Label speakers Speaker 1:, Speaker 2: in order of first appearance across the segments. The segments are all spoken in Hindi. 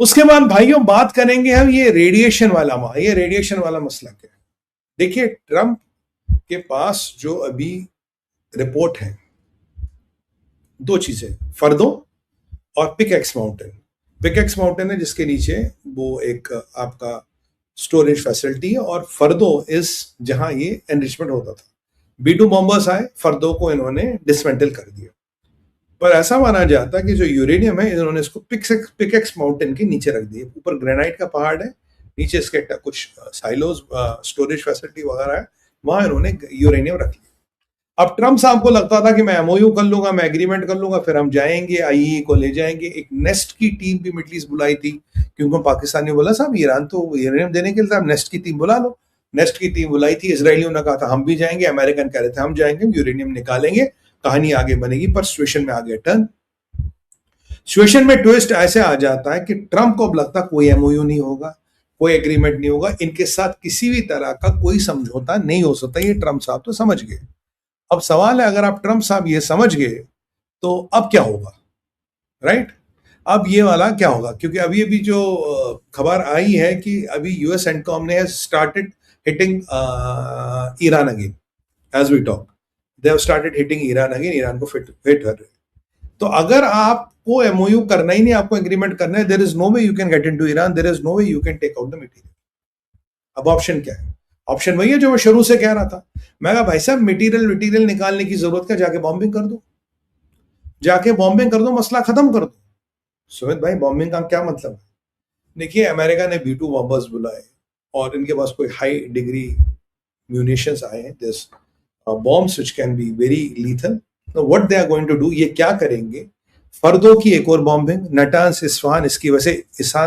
Speaker 1: उसके बाद भाइयों बात करेंगे हम ये रेडिएशन वाला मसला क्या है। देखिए, ट्रंप के पास जो अभी रिपोर्ट है, दो चीजें, फर्दो और पिकैक्स माउंटेन। पिकैक्स माउंटेन है जिसके नीचे वो एक आपका स्टोरेज फैसिलिटी है, और फर्दो इज जहां ये एनरिचमेंट होता था। B-2 बॉम्बर्स आए, फर्दो को इन्होंने डिसमेंटल कर दिया। पर ऐसा माना जाता है कि जो यूरेनियम है, इन्होंने इसको पिकेक्स माउंटेन के नीचे रख दिया। ऊपर ग्रेनाइट का पहाड़ है, नीचे इसके कुछ साइलोज, स्टोरेज फैसिलिटी वगैरह है, वहां इन्होंने यूरेनियम रख लिया। अब ट्रम्प साहब को लगता था कि मैं एमओयू कर लूंगा, मैं एग्रीमेंट कर लूंगा, फिर हम जाएंगे आईई को ले जाएंगे। एक नेस्ट की टीम भी मिडल ईस्ट बुलाई थी, क्योंकि पाकिस्तान ने बोला साहब ईरान तो यूरेनियम देने के लिए आप नेस्ट की टीम बुला लो। नेस्ट की टीम बुलाई थी, इसराइलियों ने कहा था हम भी जाएंगे, अमेरिकन कह रहे थे हम जाएंगे, यूरेनियम निकालेंगे, कहानी आगे बनेगी। पर सिचुएशन में आ गया टर्न। सिचुएशन में ट्विस्ट ऐसे आ जाता है कि ट्रंप को अब लगता कोई एमओयू नहीं होगा, कोई एग्रीमेंट नहीं होगा, इनके साथ किसी भी तरह का कोई समझौता नहीं हो सकता। ये ट्रंप साहब तो समझ गए। अब सवाल है, अगर आप ट्रंप साहब ये समझ गए तो अब क्या होगा, राइट? अब ये वाला क्या होगा, क्योंकि अभी जो खबर आई है कि अभी यूएस एंडकॉम ने started hitting Iran again as we talk. They have started hitting Iran again, Iran को हिट कर रहे। तो अगर आपको एमओयू करना ही नहीं, आपको एग्रीमेंट करना है, there is no way you can get into Iran, there is no way you can take out the material. अब ऑप्शन क्या है? ऑप्शन वही है जो मैं शुरू से कह रहा था। मैं कहा भाई साहब मटेरियल निकालने की जरूरत क्या, जाके बॉम्बिंग कर दो, जाके बॉम्बिंग कर दो, मसला खत्म कर दो। सुमित भाई, बॉम्बिंग का क्या मतलब है? देखिए, अमेरिका ने B-2 बॉम्बर्स बुलाए और इनके पास कोई हाई डिग्री म्यूनिशंस आए हैं, this bombs which can be very lethal. What they are going to do, ये क्या करेंगे? फर्दो की एक और बॉम्बिंग, नटांस, इस्फहान, इसकी वजह से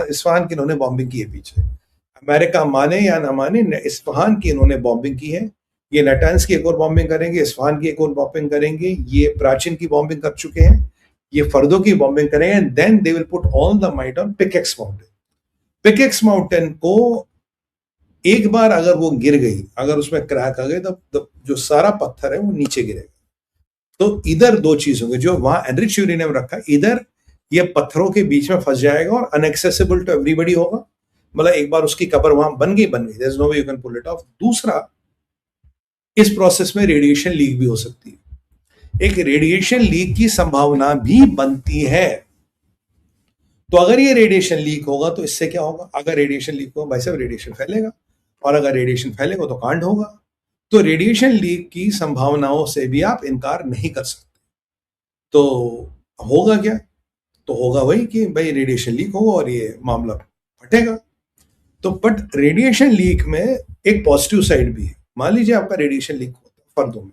Speaker 1: इस्फहान की इन्होंने बॉम्बिंग की है पीछे। अमेरिका माने या ना माने, इस्फहान की इन्होंने बॉम्बिंग की है। ये नटांस की एक और बॉम्बिंग करेंगे, इस्फहान की एक और बॉम्बिंग करेंगे, ये प्राचीन की बॉम्बिंग कर चुके हैं, ये फर्दो की बॉम्बिंग करेंगे, and then they will put all the might on Pickaxe Mountain. Pickaxe Mountain को एक बार अगर वो गिर गई, अगर उसमें क्रैक आ गई, तो जो सारा पत्थर है वो नीचे गिरेगा। तो इधर दो चीज होंगे, जो वहां एनरिच यूरेनियम रखा, इधर ये पत्थरों के बीच में फंस जाएगा और अनएक्सेसिबल टू एवरीबडी होगा। मतलब एक बार उसकी कबर वहां बन गई, there is no way you can pull it off. दूसरा, इस प्रोसेस में रेडिएशन लीक भी हो सकती है। एक रेडिएशन लीक की संभावना भी बनती है। तो अगर ये रेडिएशन लीक होगा तो इससे क्या होगा? अगर रेडिएशन लीक होगा भाई साहब, रेडिएशन फैलेगा, और अगर रेडिएशन फैलेगा तो कांड होगा। तो रेडिएशन लीक की संभावनाओं से भी आप इनकार नहीं कर सकते। तो होगा क्या? तो होगा वही कि भाई रेडिएशन लीक होगा और ये मामला फटेगा। तो बट रेडिएशन लीक में एक पॉजिटिव साइड भी है। मान लीजिए आपका रेडिएशन लीक होता है फर्दो में।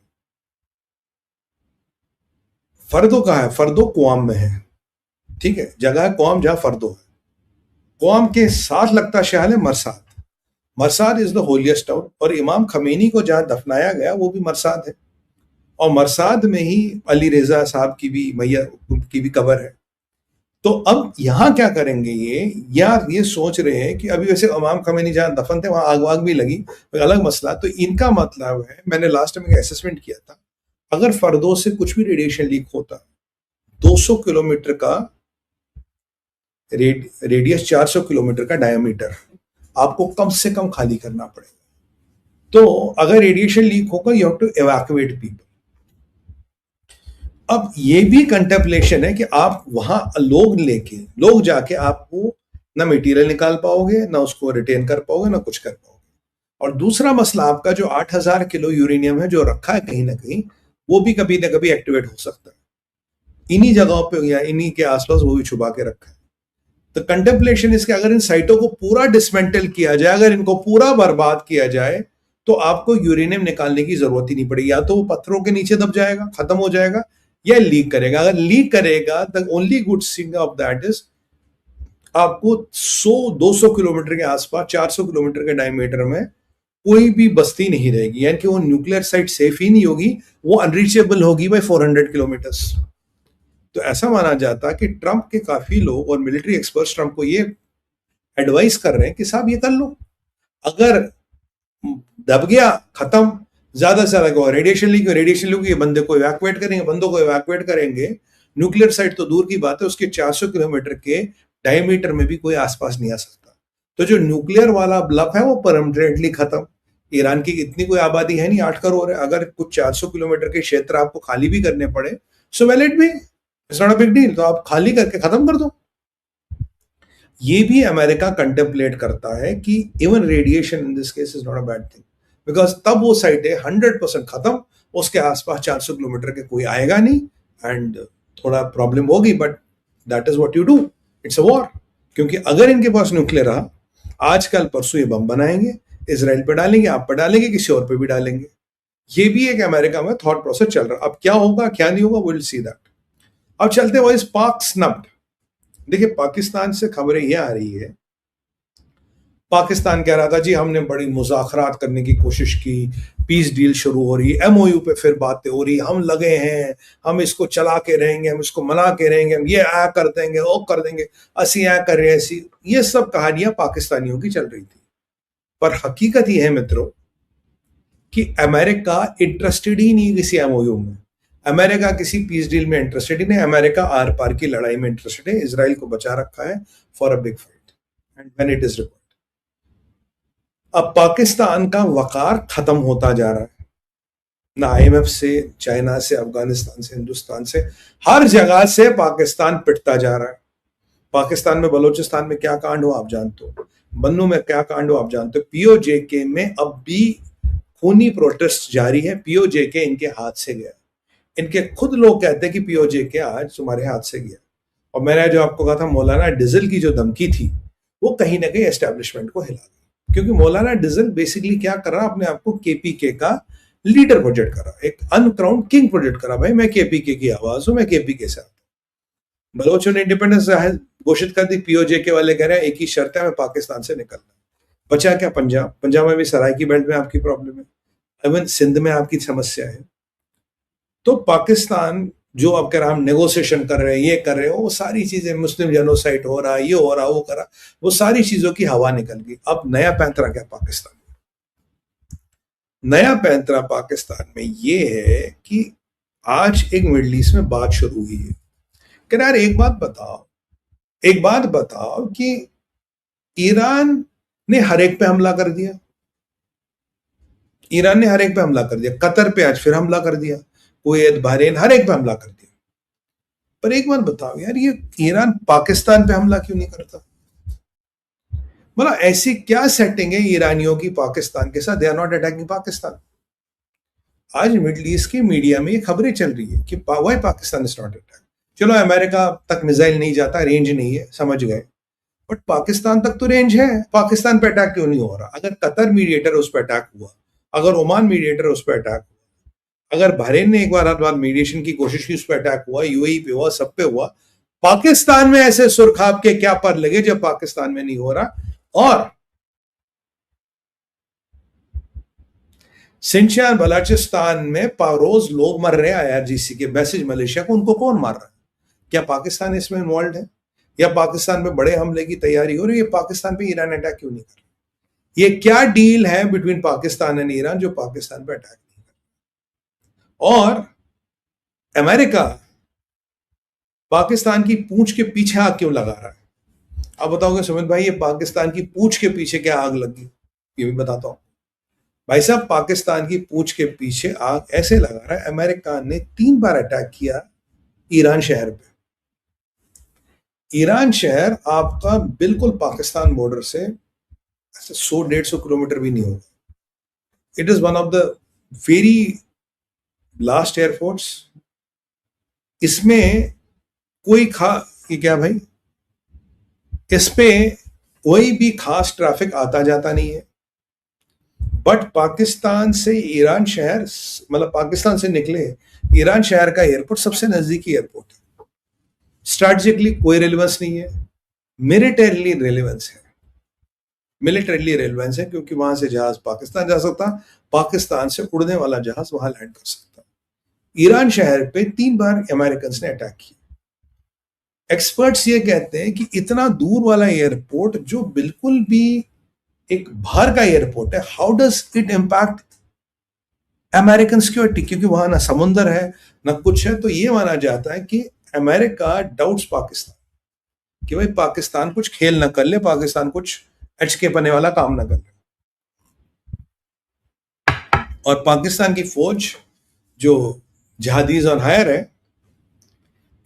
Speaker 1: फर्दो कहाँ है? फर्दो कुआम में है, ठीक है, जगह है कुआम जहां फर्दो है। कुआम के साथ लगता शहर है मरसाद। मरसाद इज द होलिएस्ट टाउन, और इमाम खमेनी को जहां दफनाया गया वो भी मरसाद है, और मरसाद में ही अली रेजा साहब की भी मैया की भी कब्र है। तो अब यहां क्या करेंगे ये सोच रहे हैं कि अभी वैसे इमाम खमेनी जहां दफन थे वहां आग वाग भी लगी, तो अलग मसला। तो इनका मतलब है, मैंने लास्ट टाइम एक असेसमेंट किया था, अगर फर्दो से कुछ भी रेडिएशन लीक होता, 200 किलोमीटर का रेडियस, 400 किलोमीटर का डायमीटर आपको कम से कम खाली करना पड़ेगा। तो अगर रेडिएशन लीक होगा, you have to evacuate people. अब ये भी कंटेम्पलेशन है कि आप वहां लोग जाके आपको ना मटेरियल निकाल पाओगे, ना उसको रिटेन कर पाओगे, ना कुछ कर पाओगे। और दूसरा मसला, आपका जो 8000 किलो यूरेनियम है जो रखा है कहीं ना कहीं, वो भी कभी ना कभी एक्टिवेट हो सकता है। इन्हीं जगहों पे या इन्हीं के आसपास वो भी छुपा के रखा है। तो कंटेम्पलेशन इसके, अगर इन साइटों को पूरा डिसमेंटल किया जाए, अगर इनको पूरा बर्बाद किया जाए, तो आपको यूरेनियम निकालने की जरूरत ही नहीं पड़ेगी। या तो वो पत्थरों के नीचे दब जाएगा, खत्म हो जाएगा, या लीक करेगा। अगर लीक करेगा, the only good thing of that is आपको 100-200 किलोमीटर के आसपास, 400 किलोमीटर के डायमीटर में कोई भी बस्ती नहीं रहेगी, यानी कि वो न्यूक्लियर साइट सेफ ही नहीं होगी, वो अनरीचेबल होगी बाय 400 किलोमीटर्स। तो ऐसा माना जाता कि ट्रंप के काफी लोग और मिलिट्री एक्सपर्ट्स ट्रंप को ये एडवाइस कर रहे हैं कि साहब ये कर लो, अगर दब गया खत्म, ज्यादा से ज्यादा रेडिएशन लीक ये बंदे को इवैक्यूएट करेंगे, बंदों को इवैक्यूएट करेंगे। न्यूक्लियर साइट तो दूर की बात है, उसके 400 किलोमीटर के डायमीटर में भी कोई आसपास नहीं आ सकता। तो जो न्यूक्लियर वाला ब्लफ है वो परमानेंटली खत्म। ईरान की इतनी कोई आबादी है नहीं, 8 करोड़ है। अगर कुछ 400 किलोमीटर के क्षेत्र आपको खाली भी करने पड़े, so well it be, it's not a big deal, तो आप खाली करके खत्म कर दो। ये भी अमेरिका कंटेम्पलेट करता है कि even radiation in this case is not a bad thing, because तब वो साइट है 100% खत्म, उसके आसपास 400 किलोमीटर के कोई आएगा नहीं, एंड थोड़ा प्रॉब्लम होगी, but that is what you do, it's a war. क्योंकि अगर इनके पास न्यूक्लियर रहा, आजकल परसों ये बम बनाएंगे, इसराइल पे डालेंगे, आप पे डालेंगे, किसी और पे भी डालेंगे। ये भी एक अमेरिका में थॉट प्रोसेस चल रहा है। अब क्या होगा क्या नहीं होगा, विल सी दैट। अब चलते वो इस पाक स्नब्ड। देखिए, पाकिस्तान से खबरें ये आ रही है, पाकिस्तान कह रहा था जी हमने बड़ी मुज़ाकरात करने की कोशिश की, पीस डील शुरू हो रही, एमओयू पे फिर बातें हो रही, हम लगे हैं, हम इसको चला के रहेंगे, हम इसको मना के रहेंगे, हम ये आ कर देंगे, वो कर देंगे, असी आ कर रहे ऐसी, ये सब कहानियां पाकिस्तानियों की चल रही थी। पर हकीकत ये है मित्रों कि अमेरिका इंटरेस्टेड ही नहीं किसी एमओयू में, अमेरिका किसी पीस डील में इंटरेस्टेड ही नहीं। अमेरिका आर पार की लड़ाई में इंटरेस्टेड है, इसराइल को बचा रखा है for a big fight and when it is required. अब पाकिस्तान का वकार खत्म होता जा रहा है, ना आईएमएफ से, चाइना से, अफगानिस्तान से, हिंदुस्तान से, हर जगह से पाकिस्तान पिटता जा रहा है। पाकिस्तान में बलोचिस्तान में क्या कांड हो आप जानते हो, बन्नू में क्या कांड हो आप जानते हो, पीओजेके में अब भी खूनी प्रोटेस्ट जारी है। पीओजेके इनके हाथ से गया, इनके खुद लोग कहते हैं कि पीओजेके आज तुम्हारे हाथ से गया। और मैंने जो आपको कहा था मौलाना डिजल की जो धमकी थी, वो कहीं ना कहीं एस्टेब्लिशमेंट को हिला दी, क्योंकि मौलाना डिजल बेसिकली क्या कर रहा, अपने आप को केपीके का लीडर प्रोजेक्ट करा, एक अनक्राउंड किंग प्रोजेक्ट करा, भाई मैं केपीके की आवाज हूं, मैं केपीके से आता हूं। बलोचों ने इंडिपेंडेंस घोषित कर दी, पीओजेके वाले कह रहे हैं एक ही शर्त है, हमें पाकिस्तान से निकलना। बचा क्या पंजाब, पंजाब में भी सराइकी बेल्ट में आपकी प्रॉब्लम है, इवन सिंध में आपकी समस्या है। तो पाकिस्तान जो अब कह रहा हम नेगोशिएशन कर रहे हैं, ये कर रहे हो, वो सारी चीजें, मुस्लिम जेनोसाइड हो रहा, ये हो रहा, वो कर रहा, वो सारी चीजों की हवा निकल गई। अब नया पैंतरा क्या पाकिस्तान में, नया पैंतरा पाकिस्तान में ये है कि आज एक मिडल ईस्ट में बात शुरू हुई है कि यार एक बात बताओ, एक बात बताओ कि ईरान ने हर एक पे हमला कर दिया, ईरान ने हर एक पे हमला कर दिया, कतर पे आज फिर हमला कर दिया, कुवैत, बहरीन, हर एक पे हमला कर दिया। पर एक बात बताओ यार, ये ईरान पाकिस्तान पे हमला क्यों नहीं करता? मतलब ऐसी क्या सेटिंग है ईरानियों की पाकिस्तान के साथ, they are not attacking Pakistan. आज मिडिल ईस्ट की मीडिया में ये खबरें चल रही है कि why Pakistan is not attack. चलो अमेरिका तक मिसाइल नहीं जाता, रेंज नहीं है, समझ गए, बट पाकिस्तान तक तो रेंज है, पाकिस्तान पे अटैक क्यों नहीं हो रहा? अगर कतर मीडिएटर उस पर अटैक हुआ, अगर ओमान मीडिएटर उस पर अटैक हुआ, अगर बहरीन ने एक बार मीडिएशन की कोशिश की, उस पर अटैक हुआ, यूएई पे हुआ, सब पे हुआ, पाकिस्तान में ऐसे सुरखाब के क्या पर लगे जब पाकिस्तान में नहीं हो रहा? और सिंचियान बलाचिस्तान में रोज लोग मर रहे हैं आईआरजीसी के मैसेज मलेशिया को, उनको कौन मार रहा है? क्या पाकिस्तान इसमें इन्वॉल्व है? या पाकिस्तान में बड़े हमले की तैयारी हो रही है? पाकिस्तान पे ईरान अटैक क्यों नहीं कर रहा? ये क्या डील है बिटवीन पाकिस्तान एंड ईरान जो पाकिस्तान पे अटैक नहीं कर रहा? और अमेरिका पाकिस्तान की पूंछ के पीछे आग क्यों लगा रहा है? अब बताओगे सुमित भाई, ये पाकिस्तान की पूंछ के पीछे क्या आग लगी, ये भी बताता हूं। भाई साहब, पाकिस्तान की पूंछ के पीछे आग ऐसे लगा रहा है, अमेरिका ने 3 बार अटैक किया ईरान शहर पे। ईरान शहर आपका बिल्कुल पाकिस्तान बॉर्डर से ऐसे 100-150 किलोमीटर भी नहीं होगा। It is one of the very last airports. इसमें कोई ये क्या भाई, इसपे कोई भी खास ट्रैफिक आता जाता नहीं है, बट पाकिस्तान से ईरान शहर, मतलब पाकिस्तान से निकले ईरान शहर का एयरपोर्ट सबसे नजदीकी एयरपोर्ट है। स्ट्रैटेजिकली कोई रेलेवेंस नहीं है, मिलिटरीली रेलेवेंस है, मिलिटरीली रेलेवेंस है, क्योंकि वहां से जहाज पाकिस्तान जा सकता, पाकिस्तान से उड़ने वाला जहाज वहां लैंड कर सकता। ईरान शहर पे 3 बार अमेरिकन ने अटैक किया। एक्सपर्ट्स ये कहते हैं कि इतना दूर वाला एयरपोर्ट जो बिल्कुल भी एक बाहर का एयरपोर्ट है, how does it impact American security? क्योंकि वहां ना समुंदर है ना कुछ है, तो ये माना जाता है कि अमेरिका डाउट्स पाकिस्तान। कि भाई पाकिस्तान कुछ खेल ना कर ले, पाकिस्तान कुछ अचके पने वाला काम ना कर ले। और पाकिस्तान की फौज जो जहादीज और हायर है,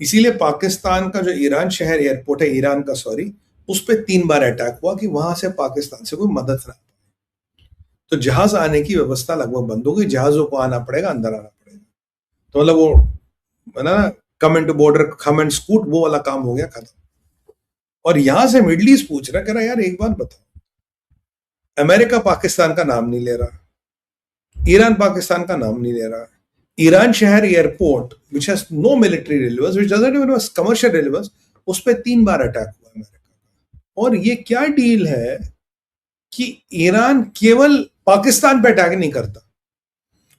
Speaker 1: इसीलिए पाकिस्तान का जो ईरान शहर एयरपोर्ट है, ईरान का सॉरी, उस पर 3 बार अटैक हुआ कि वहां से पाकिस्तान से कोई मदद ना। तो जहाज आने की व्यवस्था लगभग बंद हो गई, जहाजों को आना पड़ेगा, अंदर आना पड़ेगा। तो मतलब वो ना come into border, come and scoot, वो वाला काम हो गया, खत्म। और यहां से मिडल ईस्ट पूछ रहा, कह रहा यार एक बात बताओ, अमेरिका पाकिस्तान का नाम नहीं ले रहा, ईरान पाकिस्तान का नाम नहीं ले रहा, ईरान शहर airport which has no military relevance, which doesn't even have commercial relevance, उस पर 3 बार अटैक हुआ अमेरिका का। और ये क्या डील है कि ईरान केवल पाकिस्तान पे अटैक नहीं करता,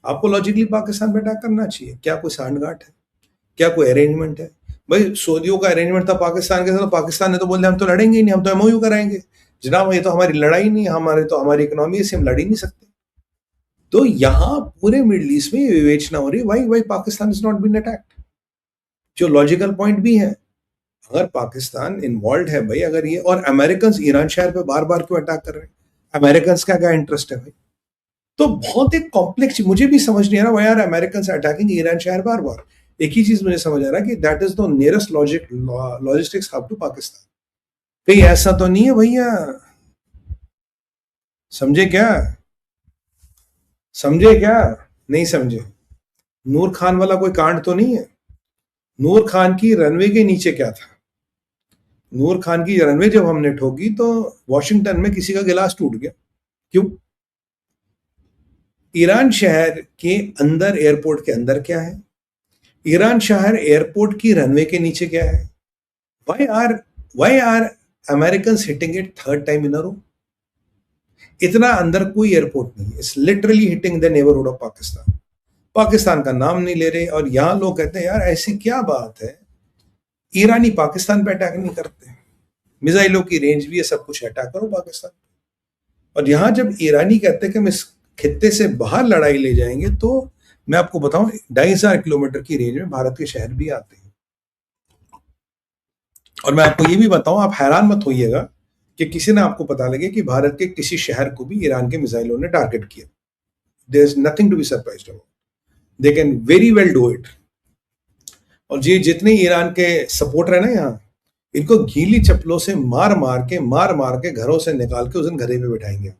Speaker 1: आपको लॉजिकली पाकिस्तान पे अटैक करना चाहिए। क्या कोई सांठगांठ है, क्या कोई अरेंजमेंट है? भाई सऊदियों का अरेंजमेंट था पाकिस्तान के साथ, पाकिस्तान ने तो बोल दिया हम तो लड़ेंगे ही नहीं, हम तो एमओयू कराएंगे। जनाब ये तो हमारी लड़ाई नहीं, हमारी इकोनॉमी से हम लड़ ही नहीं सकते। तो यहां पूरे मिडिल ईस्ट में विवेचना हो रही है, why Pakistan is not been attacked, जो लॉजिकल पॉइंट भी है। अगर पाकिस्तान इन्वॉल्व है भाई, अगर ये, और अमेरिकन ईरान शहर पे बार बार क्यों अटैक कर रहे हैं? अमेरिकन का क्या इंटरेस्ट है भाई? तो बहुत एक कॉम्प्लेक्स, मुझे भी समझ नहीं आ रहा, यार अमेरिकन अटैकिंग ईरान शहर बार बार। एक ही चीज मुझे समझ आ रहा है कि that is the nearest logistics hub to Pakistan. कहीं ऐसा तो नहीं है भैया, समझे क्या? समझे क्या? नहीं समझे? नूर खान वाला कोई कांड तो नहीं है? नूर खान की रनवे के नीचे क्या था? नूर खान की रनवे जब हमने ठोकी तो वॉशिंगटन में किसी का गिलास टूट गया। क्यों? ईरान शहर के अंदर, एयरपोर्ट के अंदर क्या है? ईरान शहर एयरपोर्ट की रनवे के नीचे क्या है? Why are Americans hitting it third time in a row? इतना अंदर कोई एयरपोर्ट नहीं है, it's literally hitting the neighbourhood of Pakistan. Pakistan का नाम नहीं ले रहे, और यहां लोग कहते हैं यार ऐसी क्या बात है, ईरानी पाकिस्तान पे अटैक नहीं करते, मिसाइलों की रेंज भी है, सब कुछ, अटैक करो पाकिस्तान। और यहां जब ईरानी कहते हैं कि हम इस खित्ते से बाहर लड़ाई ले जाएंगे, तो मैं आपको बताऊं 2,500 किलोमीटर की रेंज में भारत के शहर भी आते हैं। और मैं आपको ये भी बताऊं, आप हैरान मत होइएगा कि किसी ने आपको पता लगे कि भारत के किसी शहर को भी ईरान के मिसाइलों ने टारगेट किया। There is nothing to be surprised about, they can very well do it. और ये जितने ईरान के सपोर्टर है ना यहाँ, इनको गीली चप्पलों से मार मार के घरों से निकाल के उस दिन घरे पे बैठाएंगे।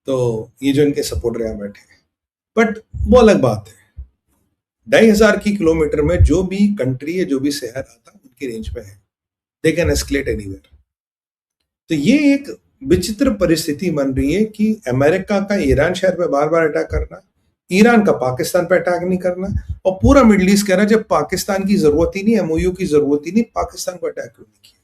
Speaker 1: तो ये जो इनके सपोर्टर यहाँ बैठे हैं, बट वो अलग बात है। 2,500 की किलोमीटर में जो भी कंट्री है, जो भी शहर आता है, उनकी रेंज में है, दे कैन एस्केलेट एनीवेयर। तो ये एक विचित्र परिस्थिति बन रही है कि अमेरिका का ईरान शहर पे बार बार अटैक करना, ईरान का पाकिस्तान पे अटैक नहीं करना, और पूरा मिडिल ईस्ट कह रहा है जब पाकिस्तान की जरूरत ही नहीं, एमओयू की जरूरत ही नहीं, पाकिस्तान को अटैक क्यों नहीं किया?